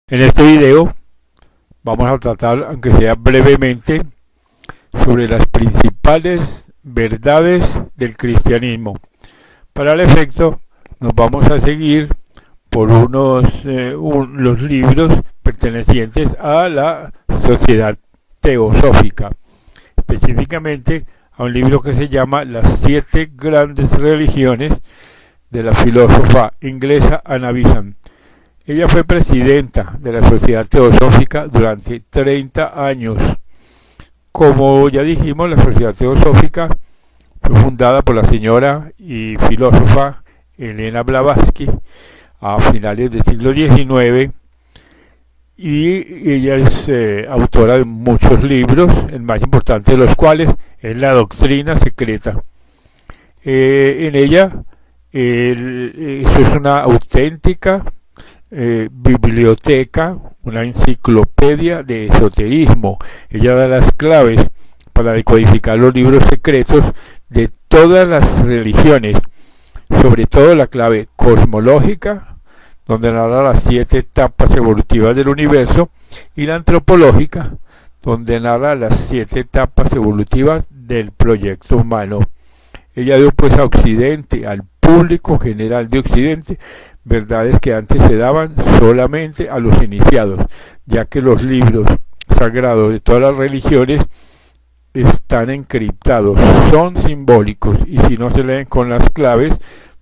En este video vamos a tratar, aunque sea brevemente, sobre las principales verdades del cristianismo. Para el efecto, nos vamos a seguir por los libros pertenecientes a la Sociedad Teosófica, específicamente a un libro que se llama Las 7 grandes religiones, de la filósofa inglesa Anna Besant. Ella fue presidenta de la Sociedad Teosófica durante 30 años. Como ya dijimos, la Sociedad Teosófica fue fundada por la señora y filósofa Helena Blavatsky a finales del siglo XIX, y ella es autora de muchos libros, el más importante de los cuales es La Doctrina Secreta. En ella, eso es una auténtica biblioteca, una enciclopedia de esoterismo. Ella da las claves para decodificar los libros secretos de todas las religiones, sobre todo la clave cosmológica, donde narra las 7 etapas evolutivas del universo, y la antropológica, donde narra las 7 etapas evolutivas del proyecto humano. Ella dio pues a Occidente, al público general de Occidente, verdades que antes se daban solamente a los iniciados, ya que los libros sagrados de todas las religiones están encriptados, son simbólicos, y si no se leen con las claves,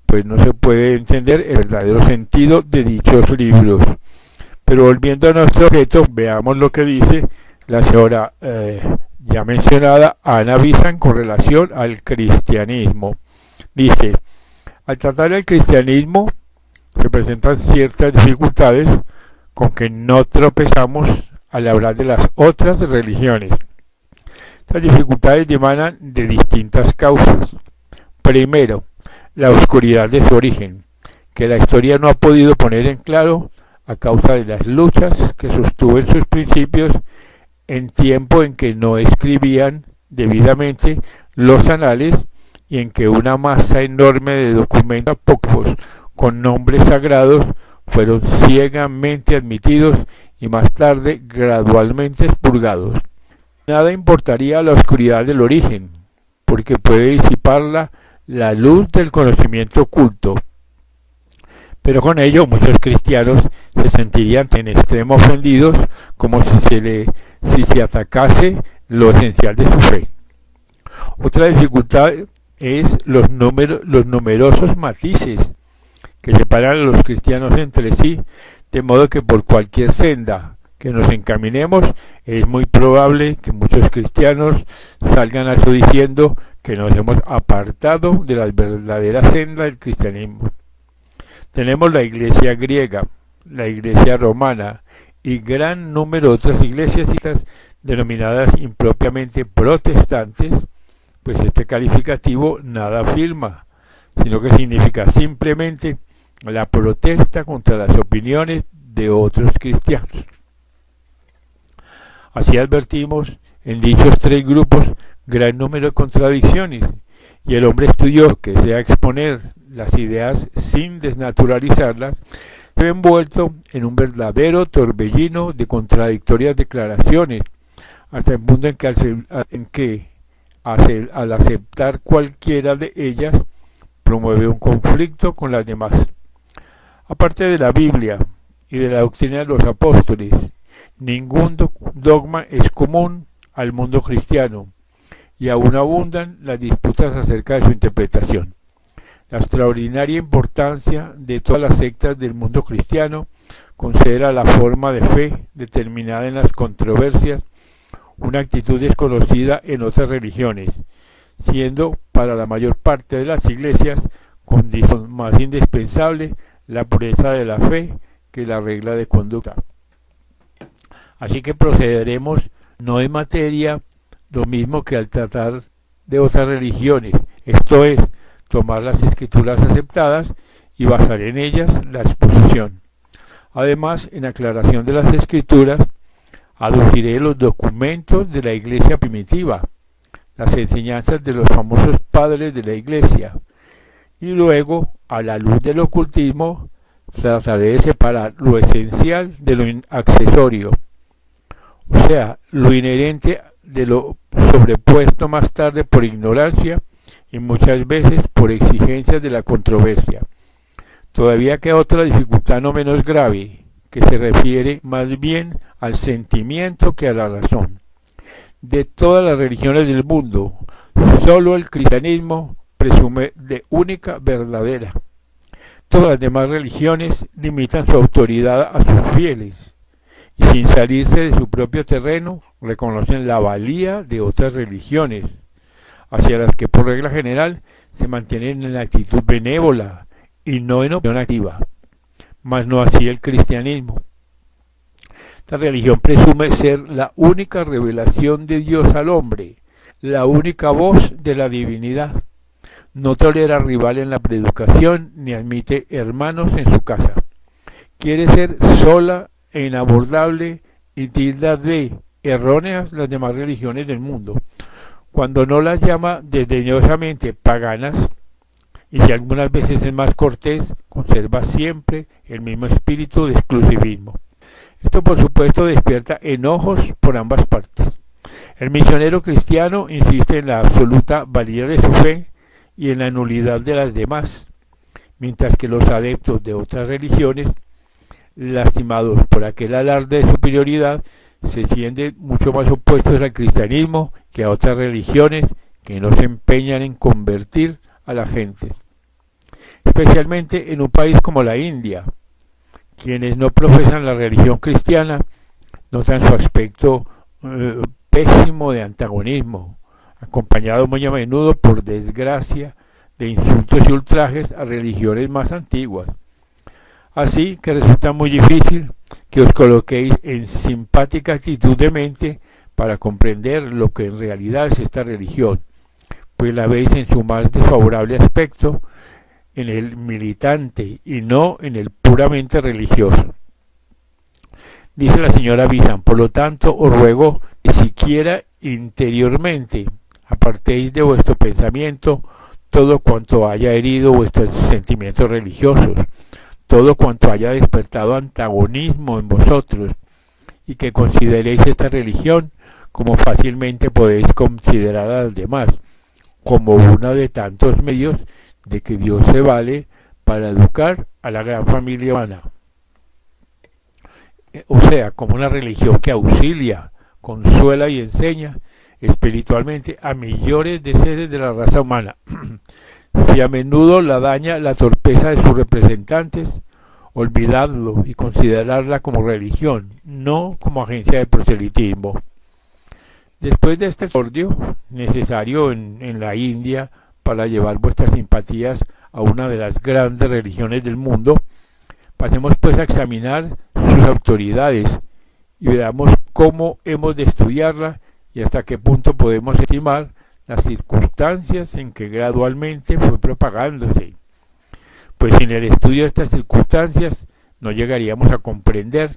pues no se puede entender el verdadero sentido de dichos libros. Pero volviendo a nuestro objeto, veamos lo que dice la señora ya mencionada Anna Besant con relación al cristianismo. Dice: al tratar el cristianismo se presentan ciertas dificultades con que no tropezamos al hablar de las otras religiones. Estas dificultades emanan de distintas causas. Primero, la oscuridad de su origen, que la historia no ha podido poner en claro a causa de las luchas que sostuvo en sus principios en tiempo en que no escribían debidamente los anales y en que una masa enorme de documentos apócrifos con nombres sagrados fueron ciegamente admitidos y más tarde gradualmente expurgados. Nada importaría la oscuridad del origen, porque puede disiparla la luz del conocimiento oculto. Pero con ello muchos cristianos se sentirían en extremo ofendidos, como si se atacase lo esencial de su fe. Otra dificultad es los numerosos matices que separan a los cristianos entre sí, de modo que por cualquier senda que nos encaminemos, es muy probable que muchos cristianos salgan a eso diciendo que nos hemos apartado de la verdadera senda del cristianismo. Tenemos la iglesia griega, la iglesia romana y gran número de otras iglesias denominadas impropiamente protestantes, pues este calificativo nada afirma, sino que significa simplemente la protesta contra las opiniones de otros cristianos. Así advertimos en dichos 3 grupos gran número de contradicciones, y el hombre estudioso que desea exponer las ideas sin desnaturalizarlas se ve envuelto en un verdadero torbellino de contradictorias declaraciones, hasta el punto en que al aceptar cualquiera de ellas promueve un conflicto con las demás. Aparte de la Biblia y de la doctrina de los apóstoles, ningún dogma es común al mundo cristiano, y aún abundan las disputas acerca de su interpretación. La extraordinaria importancia de todas las sectas del mundo cristiano considera la forma de fe determinada en las controversias, una actitud desconocida en otras religiones, siendo para la mayor parte de las iglesias condición más indispensable la pureza de la fe que la regla de conducta. Así que procederemos no en materia lo mismo que al tratar de otras religiones, esto es, tomar las escrituras aceptadas y basar en ellas la exposición. Además, en aclaración de las escrituras, aduciré los documentos de la iglesia primitiva, las enseñanzas de los famosos padres de la iglesia, y luego, a la luz del ocultismo, trataré de separar lo esencial de lo accesorio, o sea, lo inherente de lo sobrepuesto más tarde por ignorancia y muchas veces por exigencias de la controversia. Todavía queda otra dificultad no menos grave, que se refiere más bien al sentimiento que a la razón. De todas las religiones del mundo, solo el cristianismo presume de única verdadera. Todas las demás religiones limitan su autoridad a sus fieles y sin salirse de su propio terreno reconocen la valía de otras religiones, hacia las que por regla general se mantienen en la actitud benévola y no en opinión activa, mas no así el cristianismo. Esta religión presume ser la única revelación de Dios al hombre, la única voz de la divinidad. No tolera rival en la predicación ni admite hermanos en su casa. Quiere ser sola e inabordable y tilda de erróneas las demás religiones del mundo, cuando no las llama desdeñosamente paganas, y si algunas veces es más cortés, conserva siempre el mismo espíritu de exclusivismo. Esto por supuesto despierta enojos por ambas partes. El misionero cristiano insiste en la absoluta validez de su fe y en la nulidad de las demás, mientras que los adeptos de otras religiones, lastimados por aquel alarde de superioridad, se sienten mucho más opuestos al cristianismo que a otras religiones que no se empeñan en convertir a la gente. Especialmente en un país como la India, quienes no profesan la religión cristiana notan su aspecto pésimo de antagonismo, acompañado muy a menudo, por desgracia, de insultos y ultrajes a religiones más antiguas. Así que resulta muy difícil que os coloquéis en simpática actitud de mente para comprender lo que en realidad es esta religión, pues la veis en su más desfavorable aspecto, en el militante y no en el puramente religioso. Dice la señora Bizan: por lo tanto os ruego que siquiera interiormente apartéis de vuestro pensamiento todo cuanto haya herido vuestros sentimientos religiosos, todo cuanto haya despertado antagonismo en vosotros, y que consideréis esta religión como fácilmente podéis considerar a las demás, como uno de tantos medios de que Dios se vale para educar a la gran familia humana. O sea, como una religión que auxilia, consuela y enseña espiritualmente a millones de seres de la raza humana. Si a menudo la daña la torpeza de sus representantes, olvidadlo y considerarla como religión, no como agencia de proselitismo. Después de este exordio, necesario en la India para llevar vuestras simpatías a una de las grandes religiones del mundo, pasemos pues a examinar sus autoridades y veamos cómo hemos de estudiarla y hasta qué punto podemos estimar las circunstancias en que gradualmente fue propagándose. Pues sin el estudio de estas circunstancias no llegaríamos a comprender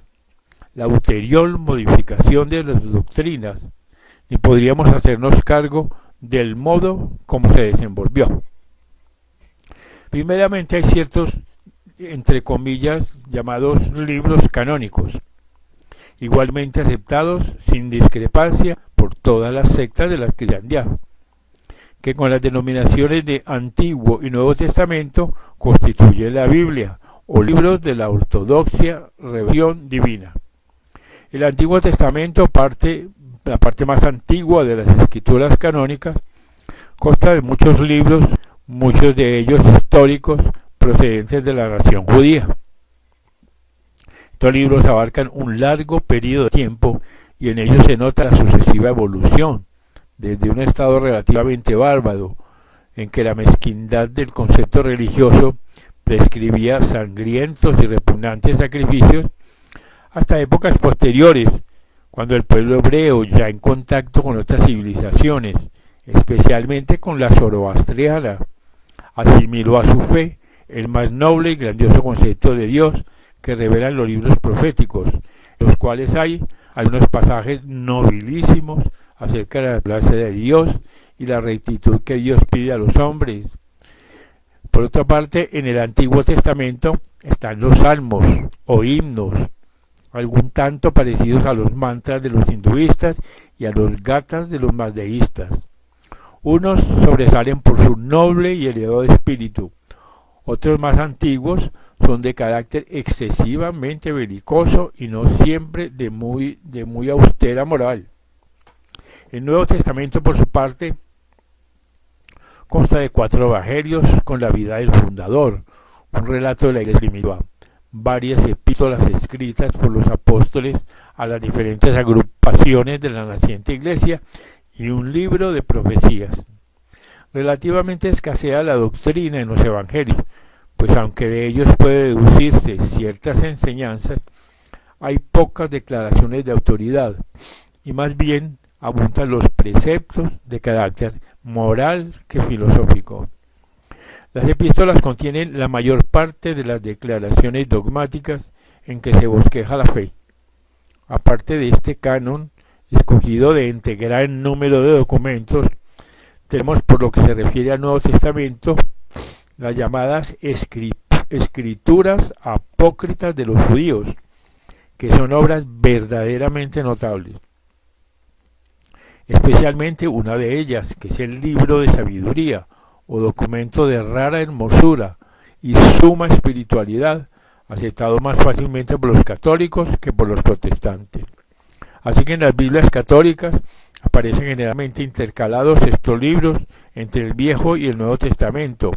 la ulterior modificación de las doctrinas, ni podríamos hacernos cargo del modo como se desenvolvió. Primeramente hay ciertos, entre comillas, llamados libros canónicos, igualmente aceptados sin discrepancia por todas las sectas de la cristiandad, que con las denominaciones de Antiguo y Nuevo Testamento constituye la Biblia, o libros de la ortodoxia revelación divina. El Antiguo Testamento, la parte más antigua de las escrituras canónicas, consta de muchos libros, muchos de ellos históricos, procedentes de la nación judía. Estos libros abarcan un largo periodo de tiempo y en ellos se nota la sucesiva evolución, desde un estado relativamente bárbaro, en que la mezquindad del concepto religioso prescribía sangrientos y repugnantes sacrificios, hasta épocas posteriores, cuando el pueblo hebreo, ya en contacto con otras civilizaciones, especialmente con la zoroastriana, asimiló a su fe el más noble y grandioso concepto de Dios que revelan los libros proféticos, en los cuales hay algunos pasajes nobilísimos acerca de la naturaleza de Dios y la rectitud que Dios pide a los hombres. Por otra parte, en el Antiguo Testamento están los salmos o himnos, algún tanto parecidos a los mantras de los hinduistas y a los gathas de los mazdeístas. Unos sobresalen por su noble y elevado espíritu, otros más antiguos son de carácter excesivamente belicoso y no siempre de muy austera moral. El Nuevo Testamento, por su parte, consta de 4 evangelios con la vida del fundador, un relato de la iglesia primitiva, varias epístolas escritas por los apóstoles a las diferentes agrupaciones de la naciente iglesia y un libro de profecías. Relativamente escasea la doctrina en los evangelios, pues aunque de ellos puede deducirse ciertas enseñanzas, hay pocas declaraciones de autoridad y más bien abundan los preceptos de carácter moral que filosófico. Las epístolas contienen la mayor parte de las declaraciones dogmáticas en que se bosqueja la fe. Aparte de este canon, escogido de entre gran número de documentos, tenemos, por lo que se refiere al Nuevo Testamento, las llamadas escrituras apócritas de los judíos, que son obras verdaderamente notables. Especialmente una de ellas, que es el libro de sabiduría, o documento de rara hermosura y suma espiritualidad, aceptado más fácilmente por los católicos que por los protestantes. Así que en las Biblias católicas aparecen generalmente intercalados estos libros entre el Viejo y el Nuevo Testamento,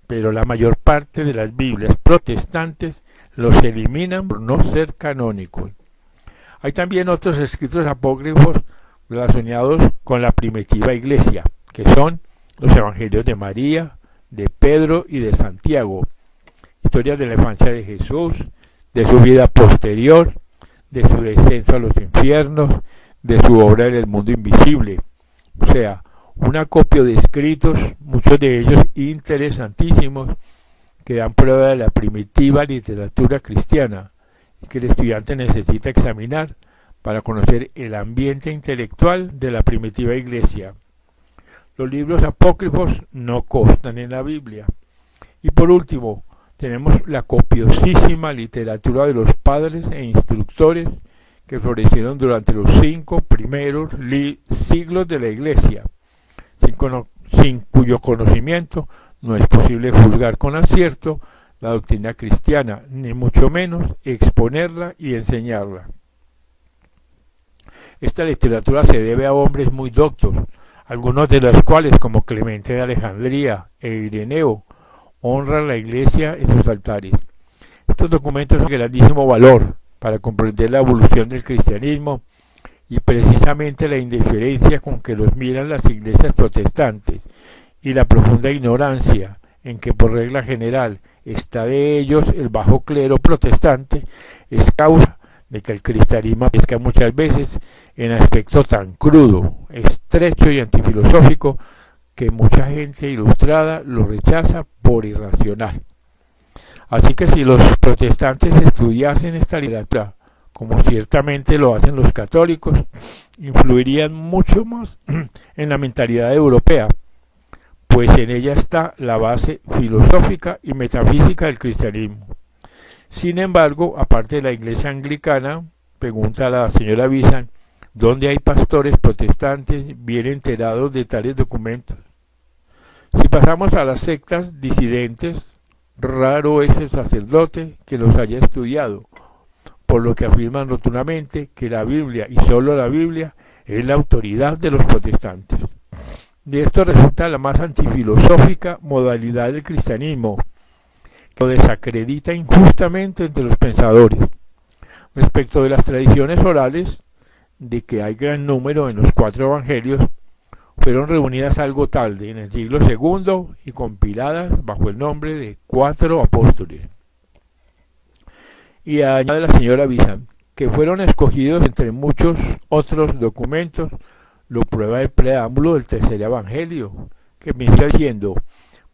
pero la mayor parte de las Biblias protestantes los eliminan por no ser canónicos. Hay también otros escritos apócrifos relacionados con la primitiva iglesia, que son los evangelios de María, de Pedro y de Santiago, historias de la infancia de Jesús, de su vida posterior, de su descenso a los infiernos, de su obra en el mundo invisible, o sea, un acopio de escritos, muchos de ellos interesantísimos, que dan prueba de la primitiva literatura cristiana y que el estudiante necesita examinar para conocer el ambiente intelectual de la primitiva iglesia. Los libros apócrifos no constan en la Biblia. Y por último, tenemos la copiosísima literatura de los padres e instructores que florecieron durante los 5 primeros siglos de la Iglesia, sin cuyo conocimiento no es posible juzgar con acierto la doctrina cristiana, ni mucho menos exponerla y enseñarla. Esta literatura se debe a hombres muy doctos, algunos de los cuales, como Clemente de Alejandría e Ireneo, honran la Iglesia en sus altares. Estos documentos son de grandísimo valor para comprender la evolución del cristianismo y precisamente la indiferencia con que los miran las iglesias protestantes y la profunda ignorancia en que por regla general está de ellos el bajo clero protestante es causa de que el cristianismo aparezca muchas veces en aspecto tan crudo, estrecho y antifilosófico que mucha gente ilustrada lo rechaza por irracional. Así que si los protestantes estudiasen esta literatura, como ciertamente lo hacen los católicos, influirían mucho más en la mentalidad europea, pues en ella está la base filosófica y metafísica del cristianismo. Sin embargo, aparte de la iglesia anglicana, pregunta a la señora Visan, ¿dónde hay pastores protestantes bien enterados de tales documentos? Si pasamos a las sectas disidentes, raro es el sacerdote que los haya estudiado, por lo que afirman rotundamente que la Biblia y sólo la Biblia es la autoridad de los protestantes. De esto resulta la más antifilosófica modalidad del cristianismo, que lo desacredita injustamente entre los pensadores. Respecto de las tradiciones orales, de que hay gran número en los 4 evangelios, fueron reunidas algo tarde, en el siglo II, y compiladas bajo el nombre de 4 apóstoles. Y añade la señora Visan, que fueron escogidos entre muchos otros documentos, lo prueba el preámbulo del tercer evangelio, que inicia diciendo,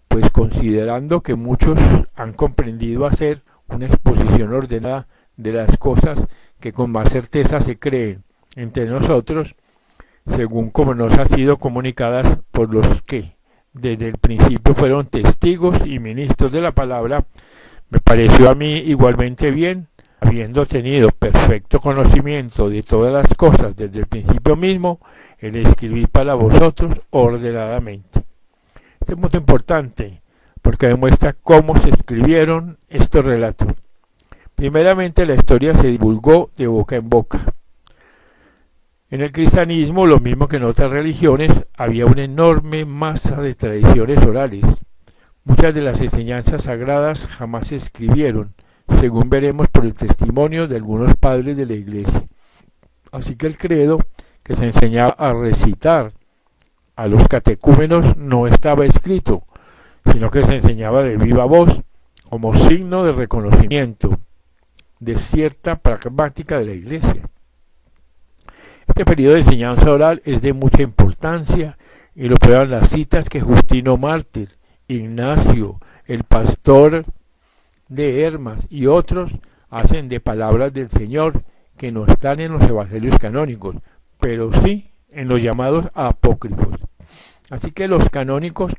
pues considerando que muchos han comprendido hacer una exposición ordenada de las cosas que con más certeza se creen entre nosotros, según como nos ha sido comunicadas por los que desde el principio fueron testigos y ministros de la palabra, Me pareció a mí igualmente bien, habiendo tenido perfecto conocimiento de todas las cosas desde el principio mismo, el escribir para vosotros ordenadamente. Este es muy importante porque demuestra cómo se escribieron estos relatos. Primeramente, la historia se divulgó de boca en boca. En el cristianismo, lo mismo que en otras religiones, había una enorme masa de tradiciones orales. Muchas de las enseñanzas sagradas jamás se escribieron, según veremos por el testimonio de algunos padres de la Iglesia. Así que el credo que se enseñaba a recitar a los catecúmenos no estaba escrito, sino que se enseñaba de viva voz como signo de reconocimiento de cierta pragmática de la Iglesia. Este periodo de enseñanza oral es de mucha importancia y lo prueban las citas que Justino Mártir, Ignacio, el pastor de Hermas y otros hacen de palabras del Señor que no están en los evangelios canónicos, pero sí en los llamados apócrifos. Así que los canónicos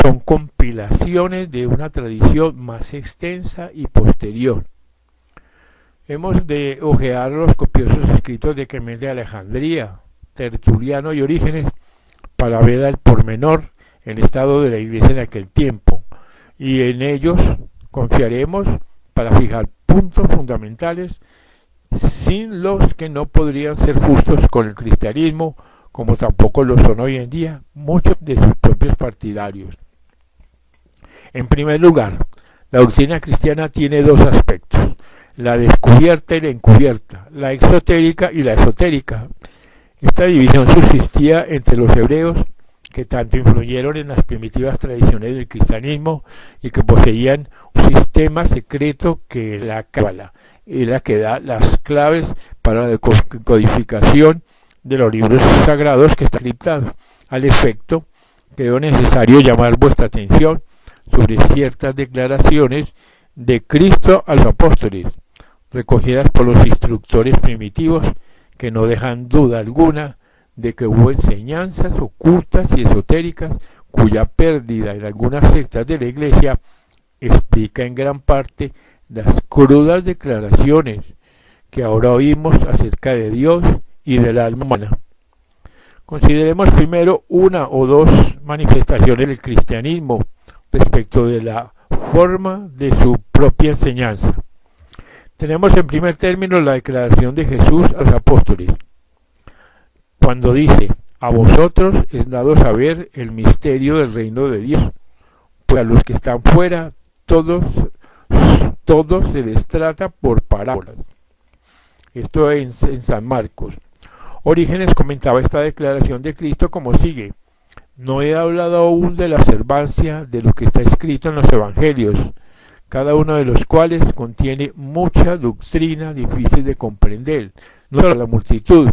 son compilaciones de una tradición más extensa y posterior. Hemos de hojear los copiosos escritos de Clemente de Alejandría, Tertuliano y Orígenes para ver al pormenor el estado de la Iglesia en aquel tiempo, y en ellos confiaremos para fijar puntos fundamentales sin los que no podrían ser justos con el cristianismo, como tampoco lo son hoy en día muchos de sus propios partidarios. En primer lugar, la doctrina cristiana tiene dos aspectos: la descubierta y la encubierta, la exotérica y la esotérica. Esta división subsistía entre los hebreos, que tanto influyeron en las primitivas tradiciones del cristianismo y que poseían un sistema secreto que la Cábala, y la que da las claves para la codificación de los libros sagrados que están criptados. Al efecto, creo necesario llamar vuestra atención sobre ciertas declaraciones de Cristo a los apóstoles, recogidas por los instructores primitivos, que no dejan duda alguna de que hubo enseñanzas ocultas y esotéricas cuya pérdida en algunas sectas de la Iglesia explica en gran parte las crudas declaraciones que ahora oímos acerca de Dios y del alma humana. Consideremos primero una o dos manifestaciones del cristianismo respecto de la forma de su propia enseñanza. Tenemos en primer término la declaración de Jesús a los apóstoles, cuando dice: a vosotros es dado saber el misterio del reino de Dios, pues a los que están fuera todos se les trata por parábolas. Esto es en San Marcos. Orígenes comentaba esta declaración de Cristo como sigue: no he hablado aún de la observancia de lo que está escrito en los evangelios, cada uno de los cuales contiene mucha doctrina difícil de comprender, no solo para la multitud,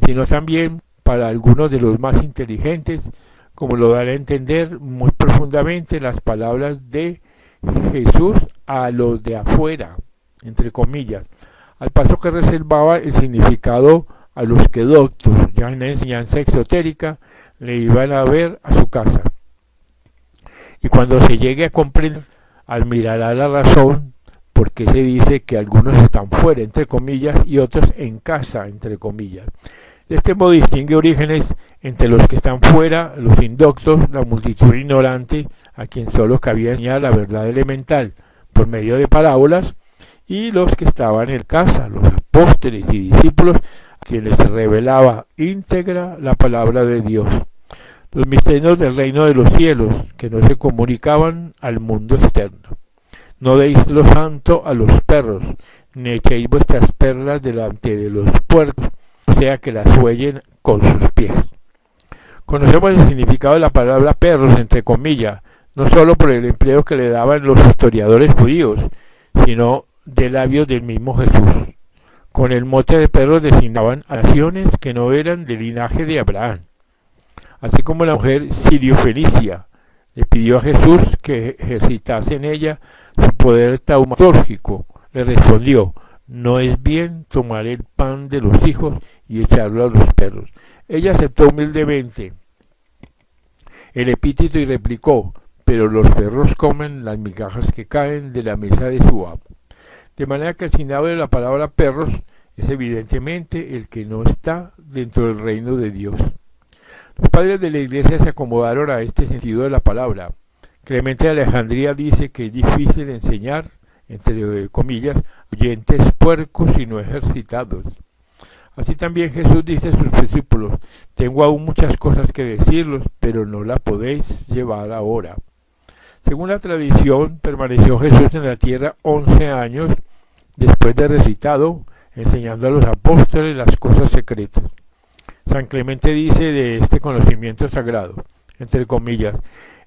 sino también para algunos de los más inteligentes, como lo dan a entender muy profundamente las palabras de Jesús a los de afuera, entre comillas, al paso que reservaba el significado a los que doctos, ya en la enseñanza exotérica, le iban a ver a su casa. Y cuando se llegue a comprender, admirará la razón por qué se dice que algunos están fuera, entre comillas, y otros en casa, entre comillas. De este modo distingue Orígenes entre los que están fuera, los indoctos, la multitud ignorante, a quien solo cabía enseñar la verdad elemental por medio de parábolas, y los que estaban en casa, los apóstoles y discípulos, a quienes se revelaba íntegra la palabra de Dios. Los misterios del reino de los cielos, que no se comunicaban al mundo externo. No deis lo santo a los perros, ni echéis vuestras perlas delante de los puercos, o sea que las huellen con sus pies. Conocemos el significado de la palabra perros, entre comillas, no solo por el empleo que le daban los historiadores judíos, sino de labios del mismo Jesús. Con el mote de perros designaban a naciones que no eran del linaje de Abraham. Así como la mujer sirio-fenicia le pidió a Jesús que ejercitase en ella su poder taumatúrgico, le respondió: no es bien tomar el pan de los hijos y echarlo a los perros. Ella aceptó humildemente el epíteto y replicó: pero los perros comen las migajas que caen de la mesa de su amo. De manera que el significado de la palabra perros es evidentemente el que no está dentro del reino de Dios. Los padres de la Iglesia se acomodaron a este sentido de la palabra. Clemente de Alejandría dice que es difícil enseñar, entre comillas, oyentes puercos y no ejercitados. Así también Jesús dice a sus discípulos: tengo aún muchas cosas que deciros, pero no las podéis llevar ahora. Según la tradición, permaneció Jesús en la tierra 11 años después de resucitado, enseñando a los apóstoles las cosas secretas. San Clemente dice de este conocimiento sagrado, entre comillas: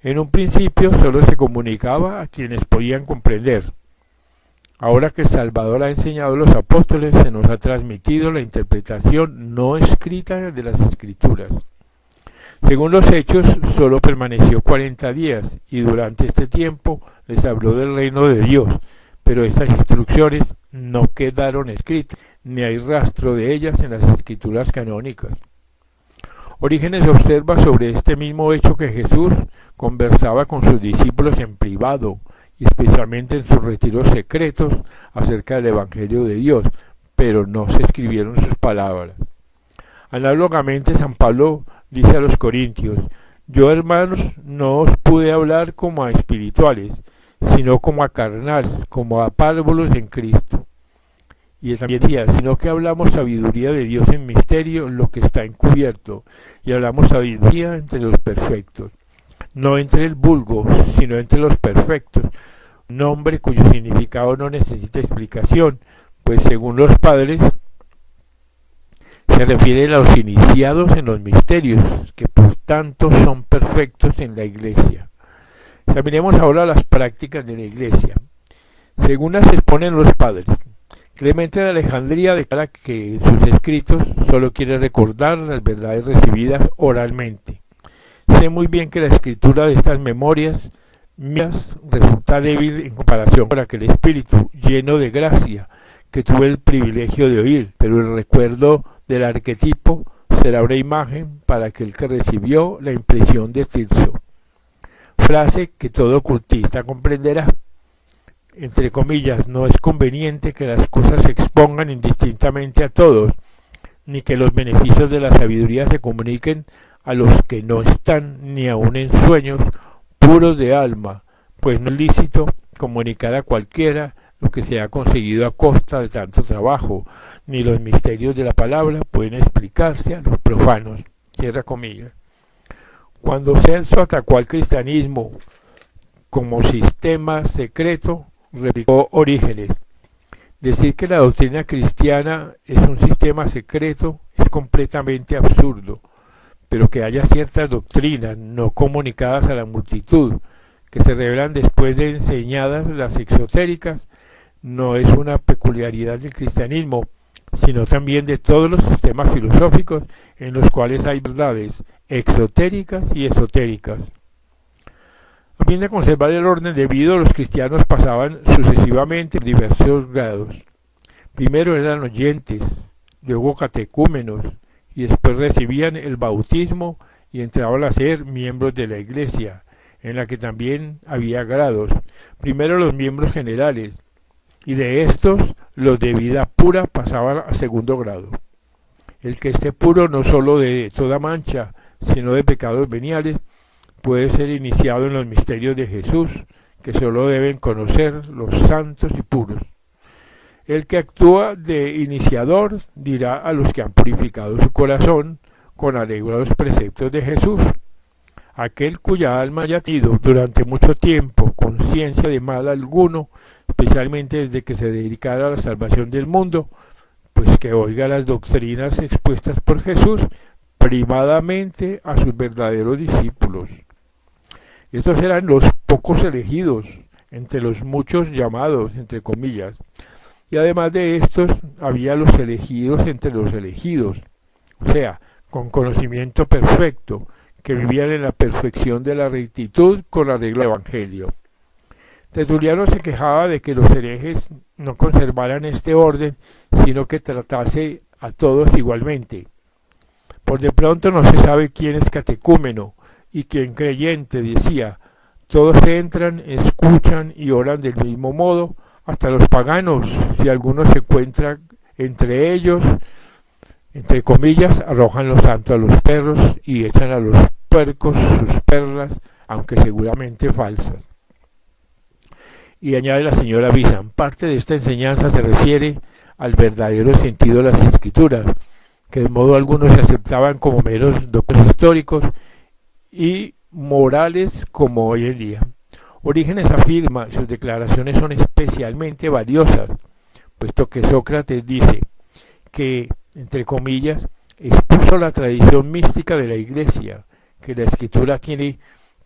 en un principio solo se comunicaba a quienes podían comprender. Ahora que el Salvador ha enseñado a los apóstoles, se nos ha transmitido la interpretación no escrita de las Escrituras. Según los Hechos, solo permaneció 40 días y durante este tiempo les habló del reino de Dios, pero estas instrucciones no quedaron escritas, ni hay rastro de ellas en las Escrituras canónicas. Orígenes observa sobre este mismo hecho que Jesús conversaba con sus discípulos en privado, y especialmente en sus retiros secretos acerca del Evangelio de Dios, pero no se escribieron sus palabras. Análogamente, San Pablo dice a los corintios: yo, hermanos, no os pude hablar como a espirituales, sino como a carnales, como a párvulos en Cristo. Y también decía: sino que hablamos sabiduría de Dios en misterio, lo que está encubierto, y hablamos sabiduría entre los perfectos. No entre el vulgo, sino entre los perfectos, nombre cuyo significado no necesita explicación, pues según los padres se refiere a los iniciados en los misterios, que por tanto son perfectos en la Iglesia. Examinemos ahora las prácticas de la Iglesia. Según las exponen los padres, Clemente de Alejandría declara que en sus escritos solo quiere recordar las verdades recibidas oralmente. Sé muy bien que la escritura de estas memorias mías resulta débil en comparación con aquel espíritu lleno de gracia que tuve el privilegio de oír, pero el recuerdo del arquetipo será una imagen para aquel que recibió la impresión de Tirso. Frase que todo ocultista comprenderá. Entre comillas, no es conveniente que las cosas se expongan indistintamente a todos, ni que los beneficios de la sabiduría se comuniquen a los que no están ni aun en sueños puros de alma, pues no es lícito comunicar a cualquiera lo que se ha conseguido a costa de tanto trabajo, ni los misterios de la palabra pueden explicarse a los profanos. Cierra comillas. Cuando Celso atacó al cristianismo como sistema secreto, replicó Orígenes: decir que la doctrina cristiana es un sistema secreto es completamente absurdo, pero que haya ciertas doctrinas no comunicadas a la multitud, que se revelan después de enseñadas las exotéricas, no es una peculiaridad del cristianismo, sino también de todos los sistemas filosóficos en los cuales hay verdades exotéricas y esotéricas. A fin de conservar el orden debido, los cristianos pasaban sucesivamente por diversos grados. Primero eran oyentes, luego catecúmenos, y después recibían el bautismo y entraban a ser miembros de la Iglesia, en la que también había grados. Primero los miembros generales, y de estos los de vida pura pasaban a segundo grado. El que esté puro no sólo de toda mancha, sino de pecados veniales, puede ser iniciado en los misterios de Jesús, que sólo deben conocer los santos y puros. El que actúa de iniciador dirá a los que han purificado su corazón con arreglo a los preceptos de Jesús. Aquel cuya alma haya tenido durante mucho tiempo conciencia de mal alguno, especialmente desde que se dedicara a la salvación del mundo, pues que oiga las doctrinas expuestas por Jesús primadamente a sus verdaderos discípulos. Estos eran los pocos elegidos, entre los muchos llamados, entre comillas, y además de estos había los elegidos entre los elegidos, o sea, con conocimiento perfecto, que vivían en la perfección de la rectitud con arreglo al Evangelio. Tertuliano se quejaba de que los herejes no conservaran este orden, sino que tratase a todos igualmente. Por de pronto no se sabe quién es catecúmeno y quién creyente, decía: Todos entran, escuchan y oran del mismo modo, hasta los paganos, si alguno se encuentra entre ellos, entre comillas, arrojan los santos a los perros y echan a los puercos sus perlas, aunque seguramente falsas. Y añade la señora Bisan, parte de esta enseñanza se refiere al verdadero sentido de las escrituras, que de modo alguno se aceptaban como meros documentos históricos y morales como hoy en día. Orígenes afirma, sus declaraciones son especialmente valiosas, puesto que Sócrates dice que, entre comillas, expuso la tradición mística de la Iglesia, que la escritura tiene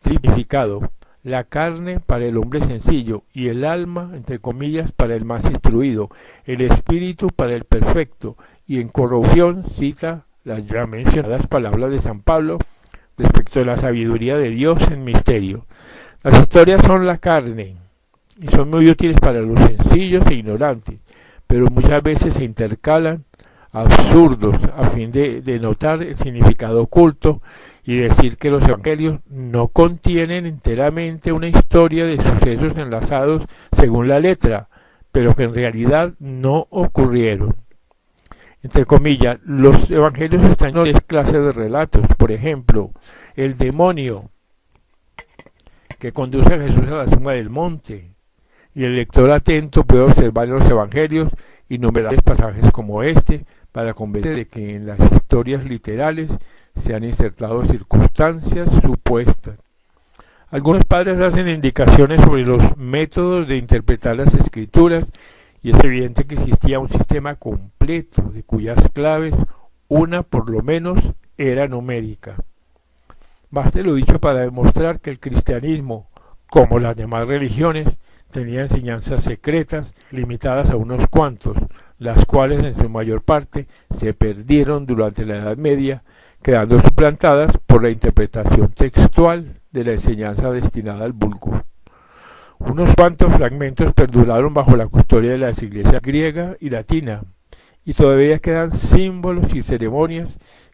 significado, la carne para el hombre sencillo y el alma, entre comillas, para el más instruido, el espíritu para el perfecto, y en corrupción cita las ya mencionadas palabras de San Pablo respecto a la sabiduría de Dios en misterio. Las historias son la carne y son muy útiles para los sencillos e ignorantes, pero muchas veces se intercalan absurdos a fin de denotar el significado oculto y decir que los evangelios no contienen enteramente una historia de sucesos enlazados según la letra, pero que en realidad no ocurrieron. Entre comillas, los evangelios están en tres clases de relatos. Por ejemplo, el demonio que conduce a Jesús a la suma del monte, y el lector atento puede observar en los evangelios innumerables pasajes como este para convencer de que en las historias literales se han insertado circunstancias supuestas. Algunos padres hacen indicaciones sobre los métodos de interpretar las escrituras y es evidente que existía un sistema completo de cuyas claves, una por lo menos, era numérica. Baste lo dicho para demostrar que el cristianismo, como las demás religiones, tenía enseñanzas secretas limitadas a unos cuantos, las cuales en su mayor parte se perdieron durante la Edad Media, quedando suplantadas por la interpretación textual de la enseñanza destinada al vulgo. Unos cuantos fragmentos perduraron bajo la custodia de las iglesias griega y latina, y todavía quedan símbolos y ceremonias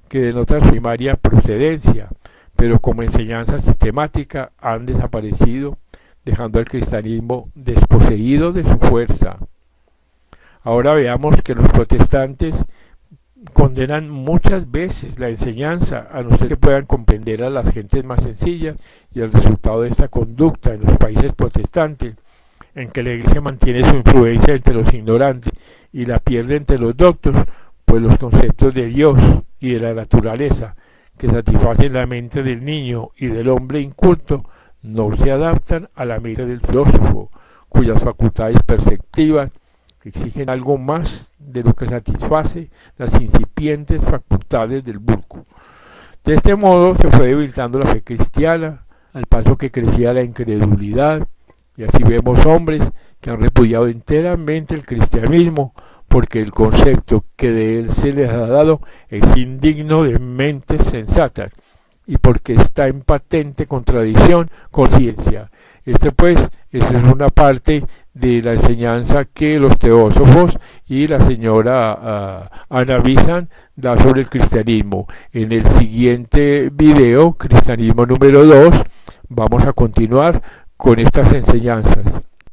que denotan su primaria procedencia, pero como enseñanza sistemática han desaparecido, dejando al cristianismo desposeído de su fuerza. Ahora veamos que los protestantes condenan muchas veces la enseñanza, a no ser que puedan comprender a las gentes más sencillas, y el resultado de esta conducta en los países protestantes, en que la Iglesia mantiene su influencia entre los ignorantes y la pierde entre los doctos, pues los conceptos de Dios y de la naturaleza que satisfacen la mente del niño y del hombre inculto no se adaptan a la mente del filósofo, cuyas facultades perceptivas exigen algo más de lo que satisface las incipientes facultades del vulgo. De este modo se fue debilitando la fe cristiana, al paso que crecía la incredulidad, y así vemos hombres que han repudiado enteramente el cristianismo, porque el concepto que de él se les ha dado es indigno de mentes sensatas, y porque está en patente contradicción con ciencia. Pues, esa es una parte de la enseñanza que los teósofos y la señora Anna Bisan da sobre el cristianismo. En el siguiente video, cristianismo número 2, vamos a continuar con estas enseñanzas.